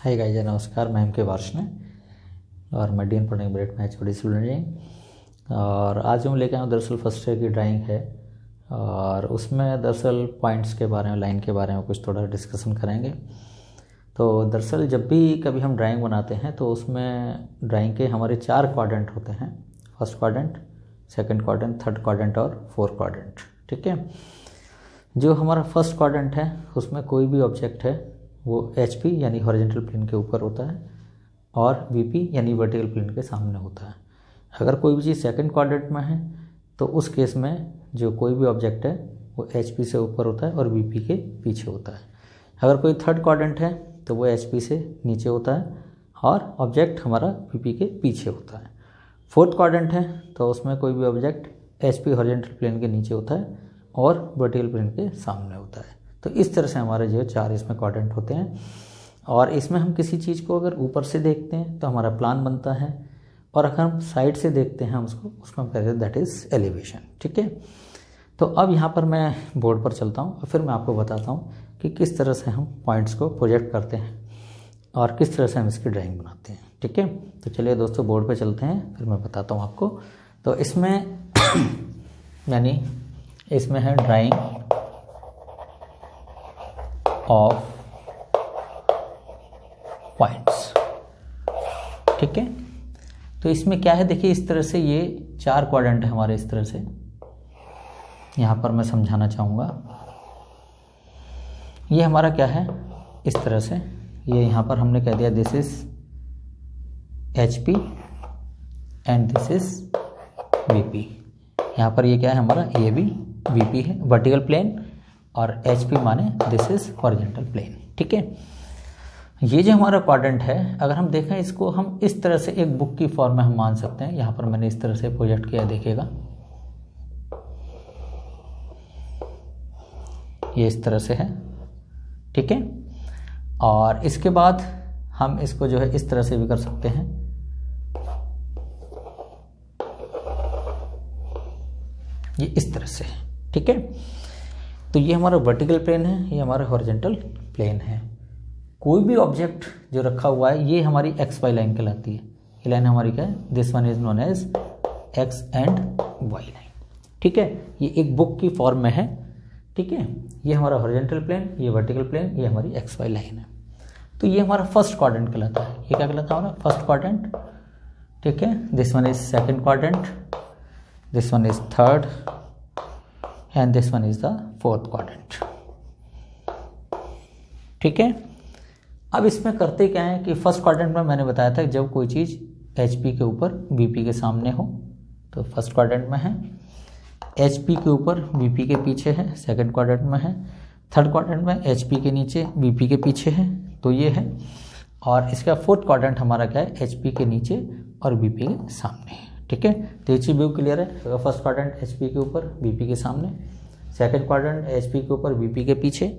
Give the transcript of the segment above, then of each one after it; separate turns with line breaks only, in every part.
Hi guys, नमस्कार। मैं के वार्षण और मैं डीन पढ़ने ब्रेड मैच बड़ी स्टूडेंट। और आज हम लेके आए दरअसल फर्स्ट ईयर की ड्राइंग है और उसमें दरअसल पॉइंट्स के बारे में, लाइन के बारे में कुछ थोड़ा डिस्कशन करेंगे। तो दरअसल जब भी कभी हम ड्राइंग बनाते हैं तो उसमें ड्राइंग के हमारे 4 क्वाड्रेंट होते हैं। First quadrant, second quadrant, third quadrant और फोर्थ क्वाड्रेंट। ठीक है। जो हमारा फर्स्ट क्वाड्रेंट है उसमें कोई भी ऑब्जेक्ट है वो HP यानी हॉरिजॉन्टल प्लेन के ऊपर होता है और VP यानी वर्टिकल प्लेन के सामने होता है। अगर कोई भी चीज़ सेकंड क्वाड्रेंट में है तो उस केस में जो कोई भी ऑब्जेक्ट है वो HP से ऊपर होता है और VP के पीछे होता है। अगर कोई थर्ड क्वाड्रेंट है तो वो HP से नीचे होता है और ऑब्जेक्ट हमारा VP के पीछे होता है। फोर्थ क्वाड्रेंट है तो उसमें कोई भी ऑब्जेक्ट HP हॉरिजॉन्टल प्लेन के नीचे होता है और वर्टिकल प्लेन के सामने होता है। तो इस तरह से हमारे जो 4 इसमें क्वाड्रेंट होते हैं। और इसमें हम किसी चीज़ को अगर ऊपर से देखते हैं तो हमारा प्लान बनता है और अगर हम साइड से देखते हैं उसको हम कहते हैं दैट इज़ एलिवेशन। ठीक है। तो अब यहाँ पर मैं बोर्ड पर चलता हूँ और फिर मैं आपको बताता हूँ कि किस तरह से हम पॉइंट्स को प्रोजेक्ट करते हैं और किस तरह से हम इसकी ड्राइंग बनाते हैं। ठीक है। तो चलिए दोस्तों, बोर्ड पर चलते हैं, फिर मैं बताता हूँ आपको। तो इसमें यानी इसमें है ड्राइंग ऑफ पॉइंट्स। ठीक है। तो इसमें क्या है, देखिए इस तरह से ये 4 क्वाड्रेंट है हमारे। इस तरह से यहाँ पर मैं समझाना चाहूँगा, ये हमारा क्या है, इस तरह से ये यहाँ पर हमने कह दिया this is HP and this is VP। यहाँ पर ये क्या है हमारा, ये भी VP है वर्टिकल प्लेन और HP माने दिस इज हॉरिजॉन्टल प्लेन। ठीक है। ये जो हमारा क्वाड्रेंट है, अगर हम देखें इसको हम इस तरह से एक बुक की फॉर्म में हम मान सकते हैं। यहाँ पर मैंने इस तरह से प्रोजेक्ट किया, देखिएगा ये इस तरह से है। ठीक है। और इसके बाद हम इसको जो है इस तरह से भी कर सकते हैं, ये इस तरह से। ठीक है। तो ये हमारा वर्टिकल प्लेन है, ये हमारा हॉरिजॉन्टल प्लेन है। कोई भी ऑब्जेक्ट जो रखा हुआ है ये हमारी XY लाइन कहलाती है। ये लाइन हमारी क्या है, this one is known as X and Y line. ठीक है। ये एक बुक की फॉर्म में है। ठीक है। ये हमारा हॉरिजॉन्टल प्लेन, ये वर्टिकल प्लेन, ये हमारी XY लाइन है। तो ये हमारा फर्स्ट क्वाड्रेंट कहलाता है। ये क्या कहलाता है हमारा फर्स्ट क्वाड्रेंट। ठीक है। This one is second quadrant, this one is third and this one is the fourth quadrant. ठीक है। अब इसमें करते क्या है कि फर्स्ट क्वाड्रेंट में मैंने बताया था जब कोई चीज़ HP के ऊपर VP के सामने हो तो फर्स्ट क्वाड्रेंट में है, HP के ऊपर VP के पीछे है सेकंड क्वाड्रेंट में है, थर्ड क्वाड्रेंट में HP के नीचे VP के पीछे है, तो ये है। और इसका फोर्थ क्वाड्रेंट हमारा क्या है, HP के नीचे और VP के सामने है। ठीक है। तो ये चीज़ व्यू क्लियर है। अगर फर्स्ट क्वाड्रेंट HP के ऊपर VP के सामने, सेकंड क्वाड्रेंट HP के ऊपर VP के पीछे,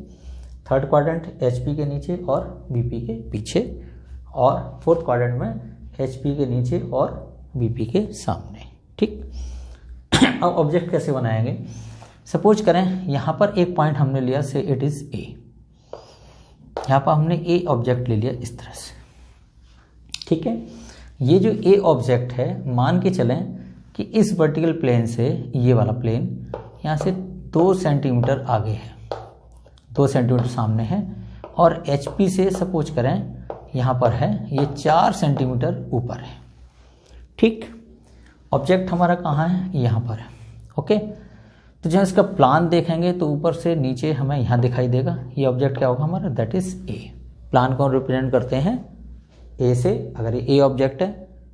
थर्ड क्वाड्रेंट HP के नीचे और VP के पीछे, और फोर्थ क्वाड्रेंट में HP के नीचे और VP के सामने। ठीक। अब ऑब्जेक्ट कैसे बनाएंगे, सपोज करें यहाँ पर एक पॉइंट हमने लिया, से इट इज़ A। यहाँ पर हमने A ऑब्जेक्ट ले लिया इस तरह से। ठीक है। ये जो A ऑब्जेक्ट है, मान के चलें कि इस वर्टिकल प्लेन से ये वाला प्लेन यहाँ से 2 सेंटीमीटर आगे है, 2 सेंटीमीटर सामने है, और HP से सपोज करें यहाँ पर है ये 4 सेंटीमीटर ऊपर है। ठीक। ऑब्जेक्ट हमारा कहाँ है, यहाँ पर है। ओके। तो जब इसका प्लान देखेंगे तो ऊपर से नीचे हमें यहाँ दिखाई देगा। ये ऑब्जेक्ट क्या होगा हमारा, दैट इज A। प्लान को रिप्रेजेंट करते हैं A से। अगर ये A ऑब्जेक्ट है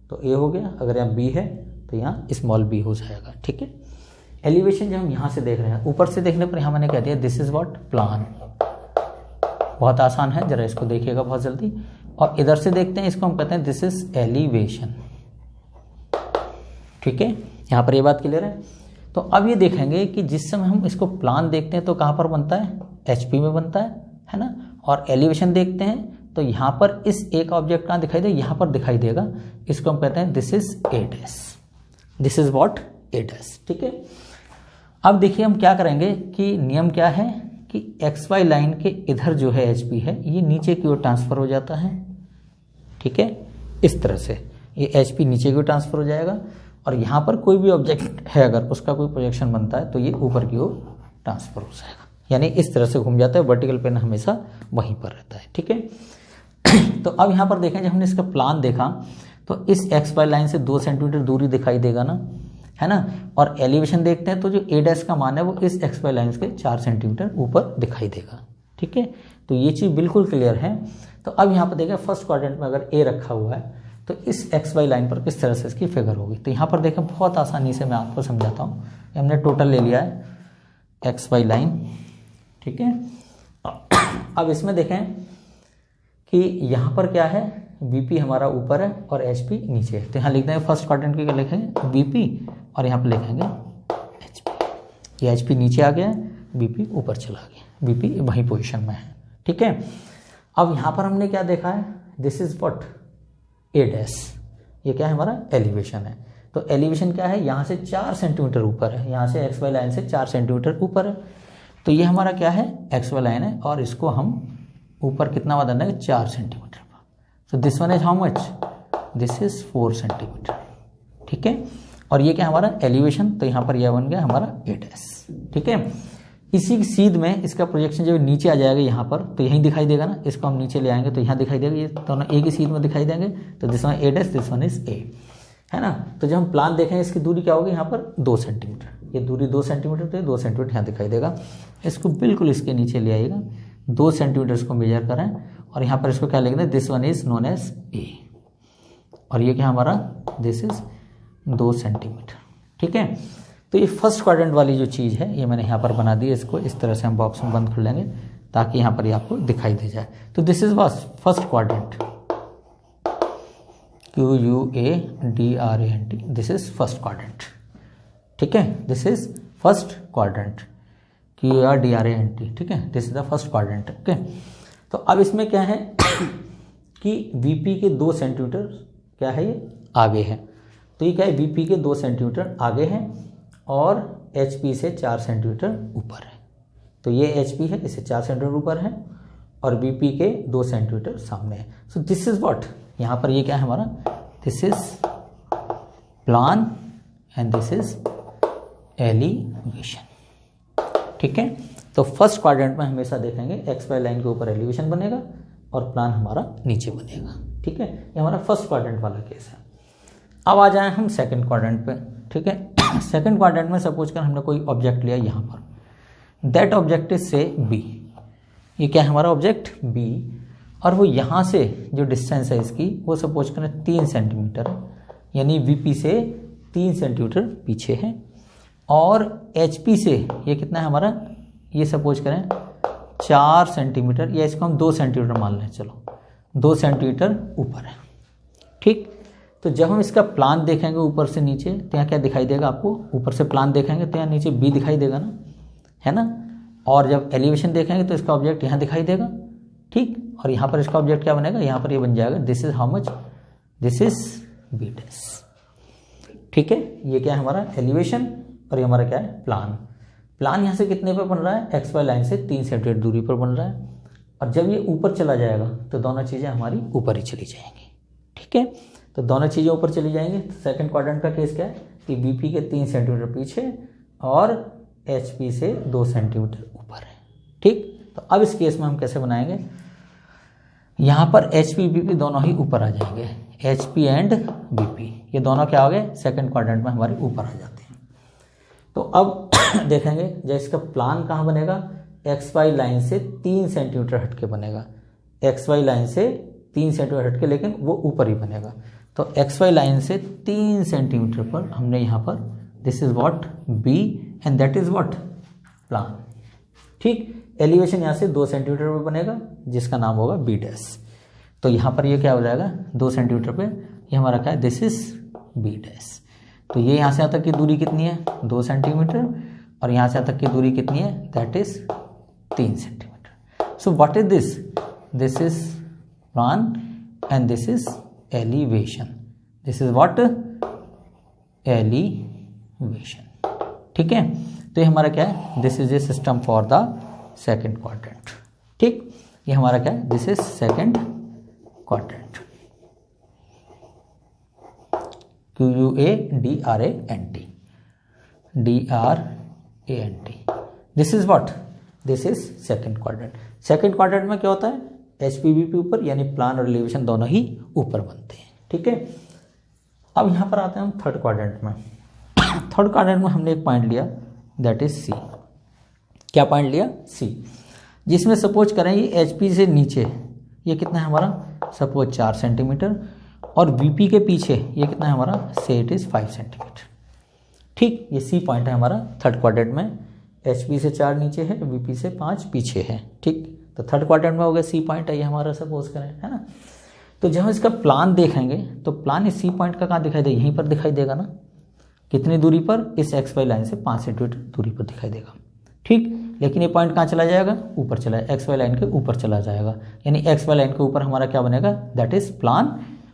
तो A हो गया, अगर यहाँ B है तो यहाँ स्मॉल b हो जाएगा। ठीक है। एलिवेशन जब हम यहाँ से देख रहे हैं, ऊपर से देखने पर यहाँ मैंने कह दिया दिस इज व्हाट, प्लान। बहुत आसान है, जरा इसको देखिएगा बहुत जल्दी। और इधर से देखते हैं, इसको हम कहते हैं दिस इज एलिवेशन। ठीक है। यहाँ पर ये बात क्लियर है। तो अब ये देखेंगे कि जिस समय हम इसको प्लान देखते हैं तो कहाँ पर बनता है, HP में बनता है ना। और एलिवेशन देखते हैं तो यहाँ पर इस एक ऑब्जेक्ट कहाँ दिखाई दे, यहाँ पर दिखाई देगा। इसको हम कहते हैं this is A dash, this is what, A dash. ठीक है। अब देखिए हम क्या करेंगे कि नियम क्या है कि XY लाइन के इधर जो है HP है ये नीचे की ओर ट्रांसफर हो जाता है ठीक है, इस तरह से ये HP नीचे की ओर ट्रांसफर हो जाएगा, और यहाँ पर कोई भी ऑब्जेक्ट है अगर उसका कोई प्रोजेक्शन बनता है तो ये ऊपर की ओर ट्रांसफर हो जाएगा, यानी इस तरह से घूम जाता है, वर्टिकल प्लेन हमेशा वहीं पर रहता है। ठीक है, तो अब यहाँ पर देखें, जब हमने इसका प्लान देखा तो इस XY लाइन से 2 सेंटीमीटर दूरी दिखाई देगा ना, है ना, और एलिवेशन देखते हैं तो जो A' का मान है वो इस XY लाइन के 4 सेंटीमीटर ऊपर दिखाई देगा। ठीक है, तो ये चीज़ बिल्कुल क्लियर है। तो अब यहाँ पर देखें फर्स्ट क्वाड्रेंट में अगर A रखा हुआ है तो इस XY लाइन पर किस तरह से इसकी फिगर होगी। तो यहाँ पर देखें बहुत आसानी से मैं आपको समझाता हूँ। हमने टोटल ले लिया है XY लाइन, ठीक है। अब इसमें देखें कि यहाँ पर क्या है, VP हमारा ऊपर है और HP नीचे है। तो यहाँ लिख देंगे फर्स्ट क्वाड्रेंट के क्या लिखेंगे, VP, और यहाँ पर लिखेंगे HP। ये HP नीचे आ गया, VP ऊपर चला गया, VP वही पोजीशन में है। ठीक है, अब यहाँ पर हमने क्या देखा है, दिस इज व्हाट, A', ये क्या है हमारा एलिवेशन है। तो एलिवेशन क्या है, यहाँ से 4 सेंटीमीटर ऊपर है, यहाँ से XY लाइन से 4 सेंटीमीटर ऊपर है। तो ये हमारा क्या है, XY लाइन है, और इसको हम ऊपर कितना बदल देंगे, 4 सेंटीमीटर। तो this one is how much, this is 4 centimetre. ठीक है, और ये क्या हमारा एलिवेशन, तो यहाँ पर यह बन गया हमारा A'। ठीक है, इसी सीध में इसका प्रोजेक्शन जब नीचे आ जाएगा यहाँ पर तो यहीं दिखाई देगा ना, इसको हम नीचे ले आएंगे तो यहाँ दिखाई देगा, ये दोनों एक ही सीध में दिखाई देंगे। तो this one A', this one is A, है ना। तो जब हम प्लान देखें इसकी दूरी क्या होगी, यहाँ पर 2 सेंटीमीटर, ये दूरी 2 सेंटीमीटर, तो 2 सेंटीमीटर यहाँ दिखाई देगा। इसको बिल्कुल इसके नीचे ले आइएगा, 2 सेंटीमीटर इसको मेजर करें, और यहाँ पर इसको क्या लिख दें, this one is known as A, और ये क्या हमारा, दिस इज 2 सेंटीमीटर। ठीक है, तो ये फर्स्ट क्वाड्रेंट वाली जो चीज़ है ये मैंने यहाँ पर बना दी है। इसको इस तरह से हम बॉक्स में बंद कर लेंगे ताकि यहाँ पर ये आपको दिखाई दे जाए। तो this is was first quadrant, QUADRANT, this is first quadrant. ठीक है, this is first quadrant, QUADRANT। ठीक है, this is the first quadrant. Okay, तो अब इसमें क्या है कि VP के 2 सेंटीमीटर क्या है, ये आगे है। तो ये क्या है, VP के 2 सेंटीमीटर आगे है और HP से 4 सेंटीमीटर ऊपर है। तो ये HP है, इससे 4 सेंटीमीटर ऊपर है, और VP के 2 सेंटीमीटर सामने है। सो दिस इज व्हाट, यहाँ पर ये क्या है हमारा, this is plan and this is elevation. ठीक है, तो फर्स्ट क्वाड्रेंट में हमेशा देखेंगे XY लाइन के ऊपर एलिवेशन बनेगा और प्लान हमारा नीचे बनेगा। ठीक है, ये हमारा फर्स्ट क्वाड्रेंट वाला केस है। अब आ जाए हम सेकंड क्वाड्रेंट पे। ठीक है, सेकंड क्वाड्रेंट में सपोज कर हमने कोई ऑब्जेक्ट लिया यहाँ पर, दैट ऑब्जेक्ट इज से B, ये क्या है हमारा ऑब्जेक्ट B, और वो यहाँ से जो डिस्टेंस है इसकी वो सपोज करें 3 सेंटीमीटर है, यानी VP से 3 सेंटीमीटर पीछे है, और HP से ये कितना है हमारा, ये सपोज करें 4 सेंटीमीटर, या इसको हम 2 सेंटीमीटर मान लें, चलो 2 सेंटीमीटर ऊपर है। ठीक, तो जब हम इसका प्लान देखेंगे ऊपर से नीचे तो यहाँ क्या दिखाई देगा आपको, ऊपर से प्लान देखेंगे तो यहाँ नीचे B दिखाई देगा ना, है ना, और जब एलिवेशन देखेंगे तो इसका ऑब्जेक्ट यहाँ दिखाई देगा। ठीक, और यहाँ पर इसका ऑब्जेक्ट क्या बनेगा, यहाँ पर ये बन जाएगा, this is how much, this is B'। ठीक है, ये क्या है हमारा एलिवेशन, और ये हमारा क्या है प्लान। प्लान यहाँ से कितने पर बन रहा है, XY लाइन से 3 सेंटीमीटर दूरी पर बन रहा है, और जब ये ऊपर चला जाएगा तो दोनों चीज़ें हमारी ऊपर ही चली जाएंगी। ठीक है, तो दोनों चीज़ें ऊपर चली जाएंगी। तो सेकंड क्वाड्रेंट का केस क्या है कि VP के 3 सेंटीमीटर पीछे और HP से 2 सेंटीमीटर ऊपर है। ठीक, तो अब इस केस में हम कैसे बनाएंगे, यहाँ पर HP VP दोनों ही ऊपर आ जाएंगे, HP एंड VP ये दोनों क्या हो गए, सेकंड क्वाड्रेंट में हमारे ऊपर आ जाते हैं। तो अब देखेंगे जब इसका प्लान कहाँ बनेगा, XY लाइन से 3 सेंटीमीटर हटके बनेगा, XY लाइन से 3 सेंटीमीटर हटके, लेकिन वो ऊपर ही बनेगा। तो XY लाइन से 3 सेंटीमीटर पर हमने यहाँ पर this is what B and that is what plan. ठीक, एलिवेशन यहाँ से 2 सेंटीमीटर पर बनेगा जिसका नाम होगा B'। तो यहाँ पर ये क्या हो जाएगा, 2 सेंटीमीटर पे ये हमारा क्या है, दिस इज B'। तो ये यहाँ से यहाँ तक की दूरी कितनी है, 2 सेंटीमीटर, और यहाँ से यहाँ तक की दूरी कितनी है, that is 3 centimetre. So what is this, this is plan and this is elevation, this is what elevation. ठीक है, तो ये हमारा क्या है, this is a system for the second quadrant. ठीक, ये हमारा क्या है, this is second quadrant. QUADRANT, DRANT। This is what, this is second quadrant. Second quadrant में क्या होता है, HPVP ऊपर, यानी प्लान और एलिवेशन दोनों ही ऊपर बनते हैं। ठीक है, अब यहां पर आते हैं हम थर्ड क्वाड्रेंट में। थर्ड क्वाड्रेंट में हमने एक पॉइंट लिया, दैट इज C। क्या पॉइंट लिया, C, जिसमें सपोज करें ये HP से नीचे ये कितना है हमारा, सपोज 4 सेंटीमीटर, और VP के पीछे ये कितना है हमारा, से इट इज 5 सेंटीमीटर। ठीक, ये C पॉइंट है हमारा थर्ड क्वाड्रेंट में। HP से 4 नीचे है, VP से 5 पीछे है। ठीक, तो थर्ड क्वाड्रेंट में हो गया C पॉइंट है ये हमारा, सपोज करें, है ना। तो जब हम इसका प्लान देखेंगे तो प्लान इस C पॉइंट का कहाँ दिखाई देगा, यहीं पर दिखाई देगा ना। कितनी दूरी पर, इस XY लाइन से 5 सेंटीमीटर दूरी पर दिखाई देगा। ठीक, लेकिन ये पॉइंट कहाँ चला जाएगा, ऊपर चला जाएगा, XY लाइन के ऊपर चला जाएगा, यानी XY लाइन के ऊपर हमारा क्या बनेगा, दैट इज प्लान।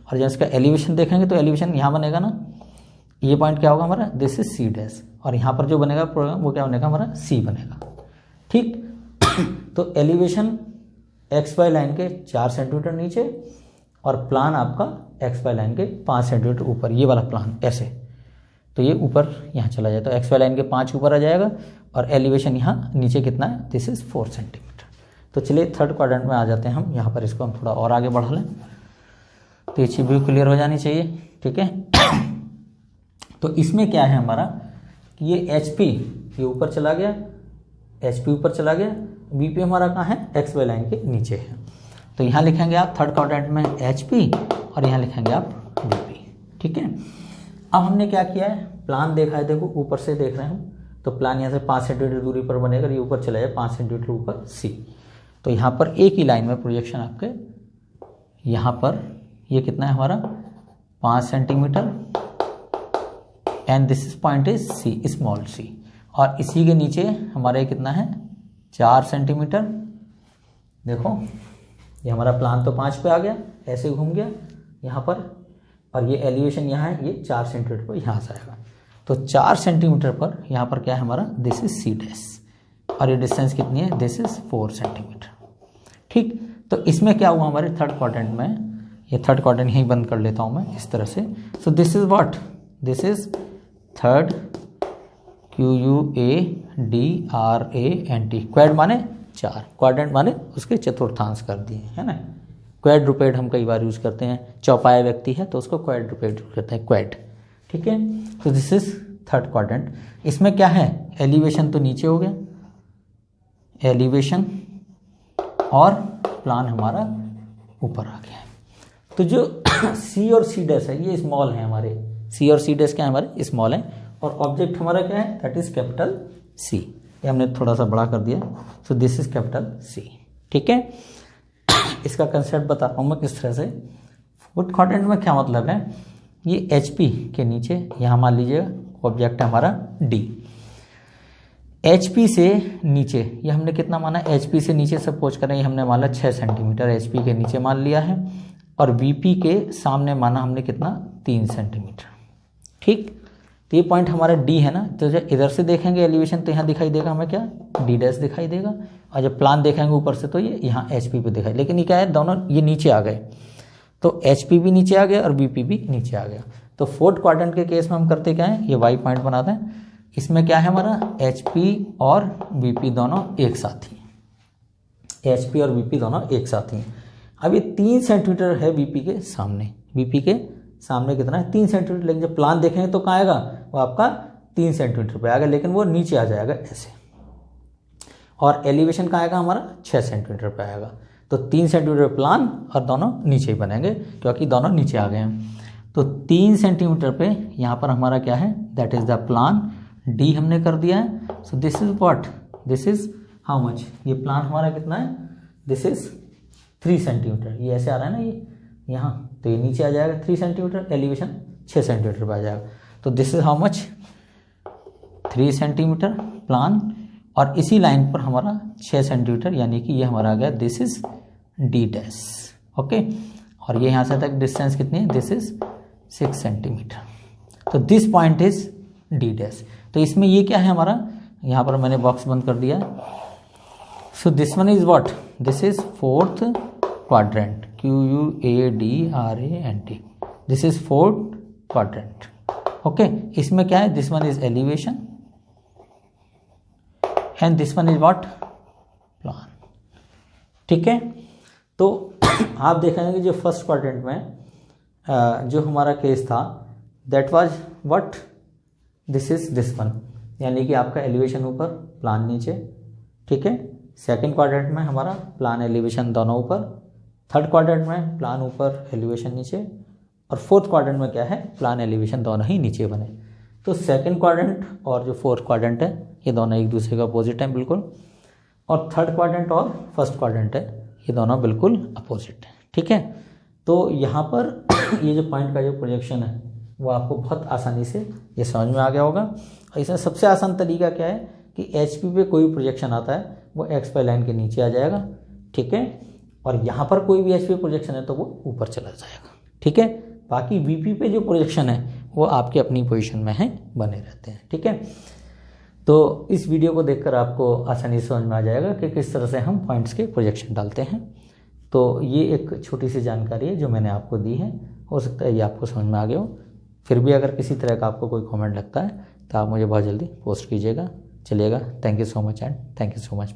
और जब इसका एलिवेशन देखेंगे तो एलिवेशन यहाँ बनेगा ना, ये पॉइंट क्या होगा हमारा, दिस इज C', और यहाँ पर जो बनेगा प्रोग्राम वो क्या बनेगा हमारा, C बनेगा। ठीक, तो एलिवेशन XY लाइन के 4 सेंटीमीटर नीचे और प्लान आपका XY लाइन के 5 सेंटीमीटर ऊपर, ये वाला प्लान ऐसे, तो ये ऊपर यहाँ चला जाए तो XY लाइन के 5 ऊपर आ जाएगा, और एलिवेशन यहाँ नीचे कितना है, दिस इज 4 सेंटीमीटर। तो चलिए थर्ड क्वाड्रेंट में आ जाते हैं हम। यहाँ पर इसको हम थोड़ा और आगे बढ़ा लें तो ये चीज़ भी क्लियर हो जानी चाहिए। ठीक है, तो इसमें क्या है हमारा कि ये HP ये ऊपर चला गया, HP ऊपर चला गया, VP हमारा कहाँ है, XY लाइन के नीचे है। तो यहाँ लिखेंगे आप थर्ड क्वाड्रेंट में HP, और यहाँ लिखेंगे आप VP। ठीक है, अब हमने क्या किया है, प्लान देखा है, देखो ऊपर से देख रहे हैं हम, तो प्लान यहाँ से 5 सेंटीमीटर दूरी पर बनेगा, ये ऊपर चला जाए 5 सेंटीमीटर ऊपर C। तो यहाँ पर एक ही लाइन में प्रोजेक्शन आपके, यहाँ पर ये कितना है हमारा, 5 centimetre, and this is point is C, small C, और इसी के नीचे हमारा कितना है, 4 सेंटीमीटर। देखो ये हमारा प्लान तो 5 पे आ गया, ऐसे घूम गया यहाँ पर, और ये एलिवेशन यहाँ है, ये 4 सेंटीमीटर पर यहाँ से आएगा। तो 4 सेंटीमीटर पर यहाँ पर क्या है हमारा, दिस इज C', और ये डिस्टेंस कितनी है, दिस इज 4 सेंटीमीटर। ठीक, तो इसमें क्या हुआ हमारे थर्ड क्वाड्रेंट में, ये थर्ड क्वाड्रेंट यहीं बंद कर लेता हूँ मैं इस तरह से। So this is what, this is third QUADRANT। Quad माने 4, क्वाड्रेंट माने उसके चतुर्थांश कर दिए, है ना। क्वाड्रुपेड हम कई बार यूज करते हैं, चौपाया व्यक्ति है तो उसको क्वाड्रुपेड यूज करते हैं, क्वाड। ठीक है, तो दिस इज थर्ड क्वाड्रेंट। इसमें क्या है, एलिवेशन तो नीचे हो गया, एलिवेशन, और प्लान हमारा ऊपर आ गया है। तो जो C और C' है ये स्मॉल है हमारे, C और C' क्या है हमारे, स्मॉल है, और ऑब्जेक्ट हमारा क्या है, दैट इज कैपिटल C। ये हमने थोड़ा सा बड़ा कर दिया, so this is capital C। ठीक है, इसका कंसेप्ट बता रहा हूँ मैं किस तरह से। फोर्थ क्वाड्रेंट में क्या मतलब है, ये HP के नीचे यहाँ मान लीजिएगा ऑब्जेक्ट है हमारा D, HP से नीचे ये हमने कितना माना, HP से नीचे सपोज करें ये हमने माना 6 सेंटीमीटर HP के नीचे मान लिया है, और VP के सामने माना हमने कितना, 3 सेंटीमीटर। ठीक, तो ये पॉइंट हमारा D है ना, तो जब इधर से देखेंगे एलिवेशन तो यहाँ दिखाई देगा हमें क्या, D' दिखाई देगा, और जब प्लान देखेंगे ऊपर से तो ये यहाँ HP पे दिखाई, लेकिन ये क्या है, दोनों ये नीचे आ गए, तो HP भी नीचे आ गया और VP भी नीचे आ गया। तो फोर्थ क्वाड्रेंट के केस में हम करते क्या है, ये Y पॉइंट बनाते हैं, इसमें क्या है हमारा, HP और VP दोनों एक साथ ही, HP और VP दोनों एक साथ ही। अब ये 3 सेंटीमीटर है VP के सामने, VP के सामने कितना है, 3 सेंटीमीटर, लेकिन जब प्लान देखेंगे तो कहाँ आएगा, वो आपका 3 सेंटीमीटर पे आएगा, लेकिन वो नीचे आ जाएगा ऐसे, और एलिवेशन कहाँ आएगा हमारा, 6 सेंटीमीटर पे आएगा। तो 3 सेंटीमीटर प्लान और दोनों नीचे ही बनेंगे क्योंकि दोनों नीचे आ गए हैं। तो 3 सेंटीमीटर पे यहाँ पर हमारा क्या है, that is the plan, D हमने कर दिया है। So this is what, this is how much, ये प्लान हमारा कितना है, दिस इज 3 सेंटीमीटर, ये ऐसे आ रहा है ना ये यहाँ, तो ये नीचे आ जाएगा 3 सेंटीमीटर, एलिवेशन 6 सेंटीमीटर पे आ जाएगा। तो this is how much, 3 centimetre plan, और इसी लाइन पर हमारा 6 सेंटीमीटर, यानी कि ये हमारा आ गया, दिस इज D'। ओके, और ये यहाँ से तक डिस्टेंस कितनी है, दिस इज 6 सेंटीमीटर। तो दिस पॉइंट इज D'। तो इसमें ये क्या है हमारा, यहाँ पर मैंने बॉक्स बंद कर दिया। So this one is what, this is fourth quadrant, QUADRANT, this is fourth quadrant. Okay, इसमें क्या है, this one is elevation and this one is what, plan. ठीक है, तो आप देखेंगे कि जो फर्स्ट क्वाड्रेंट में जो हमारा केस था that was what, this is this one, यानी कि आपका एलिवेशन ऊपर प्लान नीचे। ठीक है, सेकंड क्वाड्रेंट में हमारा प्लान एलिवेशन दोनों ऊपर, थर्ड क्वाड्रेंट में प्लान ऊपर एलिवेशन नीचे, और फोर्थ क्वाड्रेंट में क्या है, प्लान एलिवेशन दोनों ही नीचे बने। तो सेकंड क्वाड्रेंट और जो फोर्थ क्वाड्रेंट है ये दोनों एक दूसरे का अपोजिट है बिल्कुल, और थर्ड क्वाड्रेंट और फर्स्ट क्वाड्रेंट है ये दोनों बिल्कुल अपोजिट है। ठीक है, तो यहाँ पर ये जो पॉइंट का जो प्रोजेक्शन है वो आपको बहुत आसानी से ये समझ में आ गया होगा। और इसमें सबसे आसान तरीका क्या है कि HP पे कोई प्रोजेक्शन आता है वो XY लाइन के नीचे आ जाएगा। ठीक है, और यहाँ पर कोई भी HP प्रोजेक्शन है तो वो ऊपर चला जाएगा। ठीक है, बाकी VP पे जो प्रोजेक्शन है वो आपके अपनी पोजीशन में है, बने रहते हैं। ठीक है, तो इस वीडियो को देखकर आपको आसानी से समझ में आ जाएगा कि किस तरह से हम पॉइंट्स के प्रोजेक्शन डालते हैं। तो ये एक छोटी सी जानकारी है जो मैंने आपको दी है, हो सकता है ये आपको समझ में आ गया हो। फिर भी अगर किसी तरह का आपको कोई कमेंट लगता है तो आप मुझे बहुत जल्दी पोस्ट कीजिएगा। चलिएगा, thank you so much and thank you so much.